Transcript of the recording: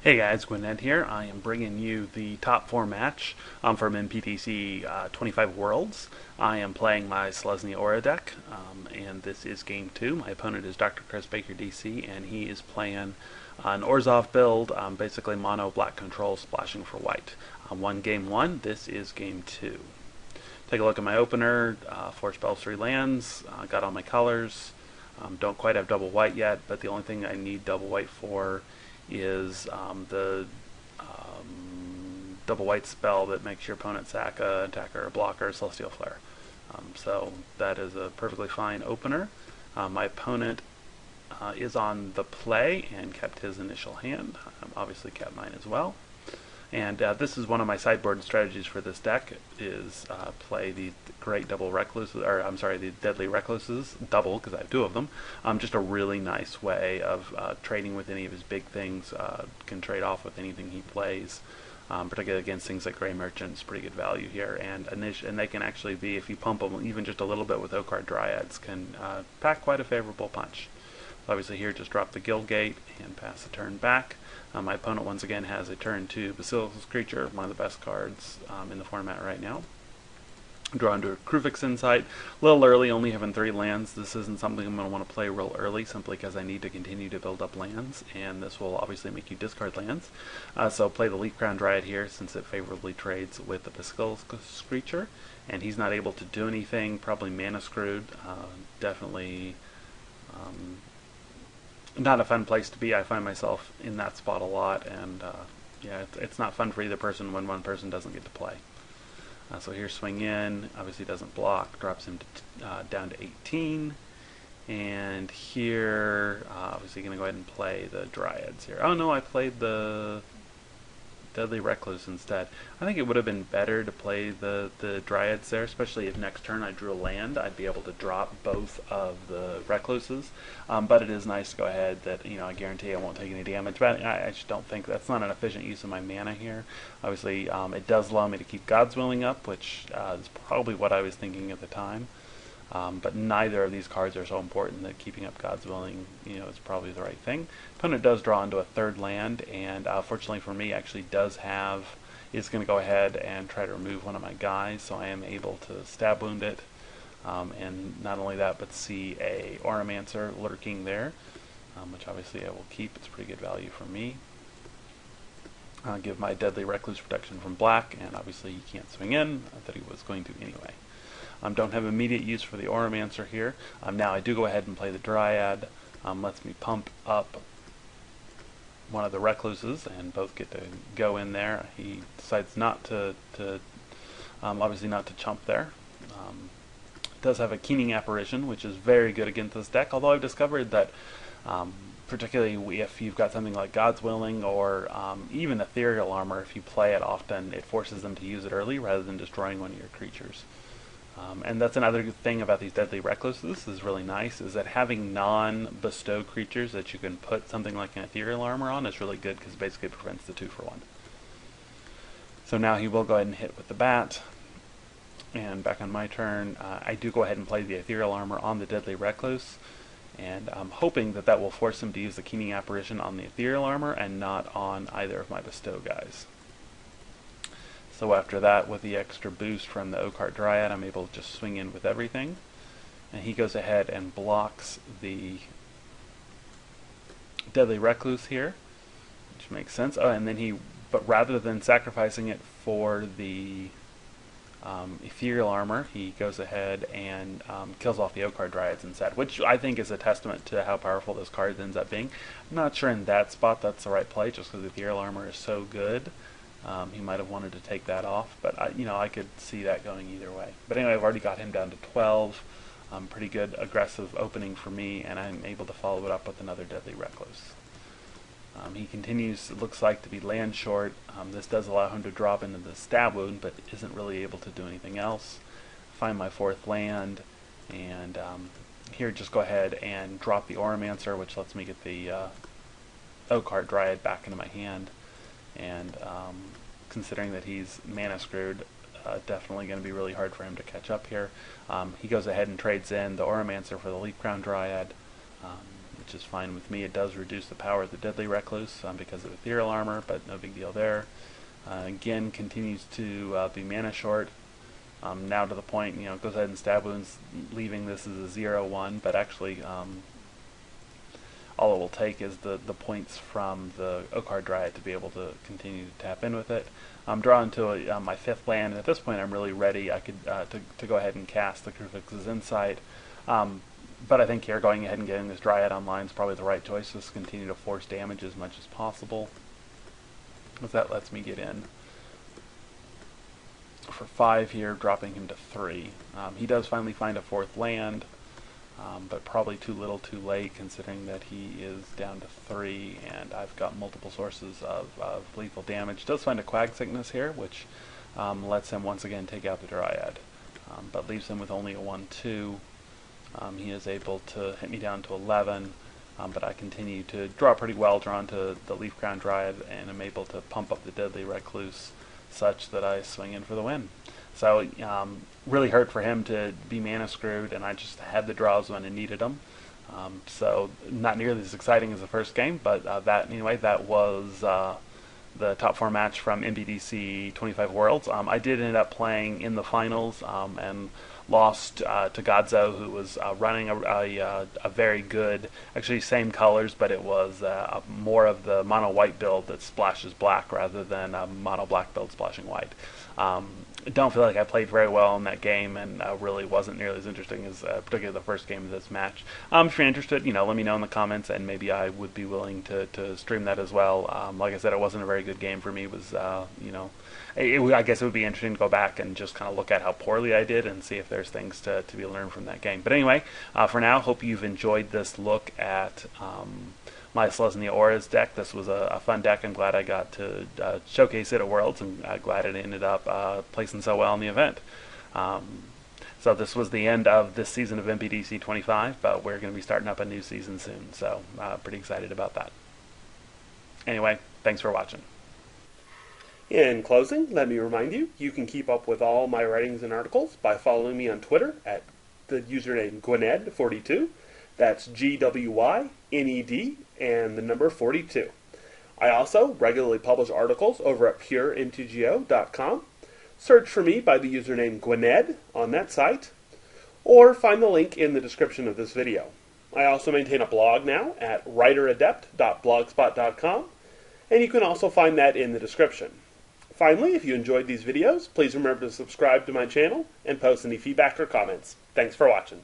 Hey guys, gwyned here. I am bringing you the top 4 match from MPDC 25 Worlds. I am playing my Selesnya Aura deck, and this is game 2. My opponent is Dr. Chris Baker DC, and he is playing an Orzhov build, basically mono black control splashing for white. Won game 1, this is game 2. Take a look at my opener, 4 spells, 3 lands, got all my colors. Don't quite have double white yet, but the only thing I need double white for is the double white spell that makes your opponent sack a attacker, a blocker, Celestial Flare. So that is a perfectly fine opener. My opponent is on the play and kept his initial hand. Obviously kept mine as well. And this is one of my sideboard strategies for this deck, is play the great double recluses, or I'm sorry, the deadly recluses, double, because I have 2 of them. Just a really nice way of trading with any of his big things, can trade off with anything he plays, particularly against things like Gray Merchants, pretty good value here. And they can actually be, if you pump them even just a little bit with O-Card Dryads, can pack quite a favorable punch. So obviously here just drop the Guildgate and pass the turn back. My opponent once again has a turn 2 Basilisk Creature, one of the best cards in the format right now. Draw into a Kruvix Insight. A little early, only having 3 lands. This isn't something I'm going to want to play real early, simply because I need to continue to build up lands, and this will obviously make you discard lands. So play the Leaf Crown Dryad here, since it favorably trades with the Basilisk Creature, and he's not able to do anything, probably mana screwed. Definitely not a fun place to be. I find myself in that spot a lot, and yeah, it's not fun for either person when one person doesn't get to play. So here, swing in, obviously doesn't block, drops him to, down to 18, and here, obviously going to go ahead and play the Dryads here. Oh no, I played the Deadly Recluse instead. I think it would have been better to play the Dryads there, especially if next turn I drew a land. I'd be able to drop both of the Recluses, but it is nice to go ahead that, I guarantee I won't take any damage, but I just don't think that's not an efficient use of my mana here. Obviously, it does allow me to keep God's Willing up, which is probably what I was thinking at the time. But neither of these cards are so important that keeping up God's Willing, is probably the right thing. Opponent does draw into a 3rd land, and fortunately for me, actually is going to go ahead and try to remove one of my guys, so I am able to stab wound it, and not only that, but see a Auramancer lurking there, which obviously I will keep. It's pretty good value for me. I'll give my Deadly Recluse protection from black, and obviously he can't swing in. I thought he was going to anyway. Don't have immediate use for the Auramancer here. Now I do go ahead and play the Dryad. Lets me pump up one of the Recluses, and both get to go in there. He decides not to obviously not to chump there. Does have a Keening Apparition, which is very good against this deck, although I've discovered that particularly if you've got something like God's Willing or even Ethereal Armor, if you play it often, it forces them to use it early rather than destroying one of your creatures. And that's another good thing about these Deadly Recluses. This is really nice, is that having non-bestow creatures that you can put something like an Ethereal Armor on is really good, because basically it prevents the 2-for-1. So now he will go ahead and hit with the bat. And back on my turn, I do go ahead and play the Ethereal Armor on the Deadly Recluse, and I'm hoping that that will force him to use the Keening Apparition on the Ethereal Armor and not on either of my bestow guys. So after that, with the extra boost from the O-Card Dryad, I'm able to just swing in with everything. And he goes ahead and blocks the Deadly Recluse here, which makes sense. Oh, and then but rather than sacrificing it for the Ethereal Armor, he goes ahead and kills off the O-Card Dryads instead, which I think is a testament to how powerful this card ends up being. I'm not sure in that spot that's the right play, just because the Ethereal Armor is so good. He might have wanted to take that off, but I could see that going either way. But anyway, I've already got him down to 12. Pretty good aggressive opening for me, and I'm able to follow it up with another Deadly Recluse. He continues, it looks like, to be land short. This does allow him to drop into the stab wound, but isn't really able to do anything else. Find my 4th land, and here just go ahead and drop the Auramancer, which lets me get the O-Card Dryad back into my hand. And considering that he's mana screwed, definitely going to be really hard for him to catch up here. He goes ahead and trades in the Auramancer for the Leaf Crown Dryad, which is fine with me. It does reduce the power of the Deadly Recluse because of Ethereal Armor, but no big deal there. Again, continues to be mana short. Now to the point, goes ahead and stab wounds, leaving this as a 0-1, but actually all it will take is the points from the Okar Dryad to be able to continue to tap in with it. I'm drawn to my 5th land, and at this point I'm really ready. I could to go ahead and cast the Kruvix's Insight. But I think here going ahead and getting this Dryad online is probably the right choice. Just continue to force damage as much as possible, because that lets me get in for 5 here, dropping him to 3. He does finally find a 4th land, but probably too little too late, considering that he is down to 3 and I've got multiple sources of lethal damage. Does find a Quag Sickness here, which lets him once again take out the Dryad, but leaves him with only a 1-2. He is able to hit me down to 11, but I continue to draw pretty well, drawn to the Leaf Crown Dryad, and I'm able to pump up the Deadly Recluse such that I swing in for the win. So really hurt for him to be mana screwed, and I just had the draws when I needed them. So not nearly as exciting as the first game, but that was the top 4 match from MPDC 25 Worlds. I did end up playing in the finals and lost to Godzo, who was running a very good, actually same colors, but it was more of the mono white build that splashes black rather than a mono black build splashing white. Don't feel like I played very well in that game, and really wasn't nearly as interesting as particularly the first game of this match. If you're interested, let me know in the comments, and maybe I would be willing to stream that as well. Like I said, it wasn't a very good game for me. It was, I guess it would be interesting to go back and just kind of look at how poorly I did and see if there's things to be learned from that game. But anyway, for now, hope you've enjoyed this look at my Selesnya Aura's deck. This was a fun deck. I'm glad I got to showcase it at Worlds, and glad it ended up placing so well in the event. So this was the end of this season of MPDC 25, but we're going to be starting up a new season soon, so pretty excited about that. Anyway, thanks for watching. In closing, let me remind you, you can keep up with all my writings and articles by following me on Twitter at the username gwyned42. That's GWYNED and the number 42. I also regularly publish articles over at puremtgo.com. Search for me by the username gwyned on that site, or find the link in the description of this video. I also maintain a blog now at writeradept.blogspot.com, and you can also find that in the description. Finally, if you enjoyed these videos, please remember to subscribe to my channel and post any feedback or comments. Thanks for watching.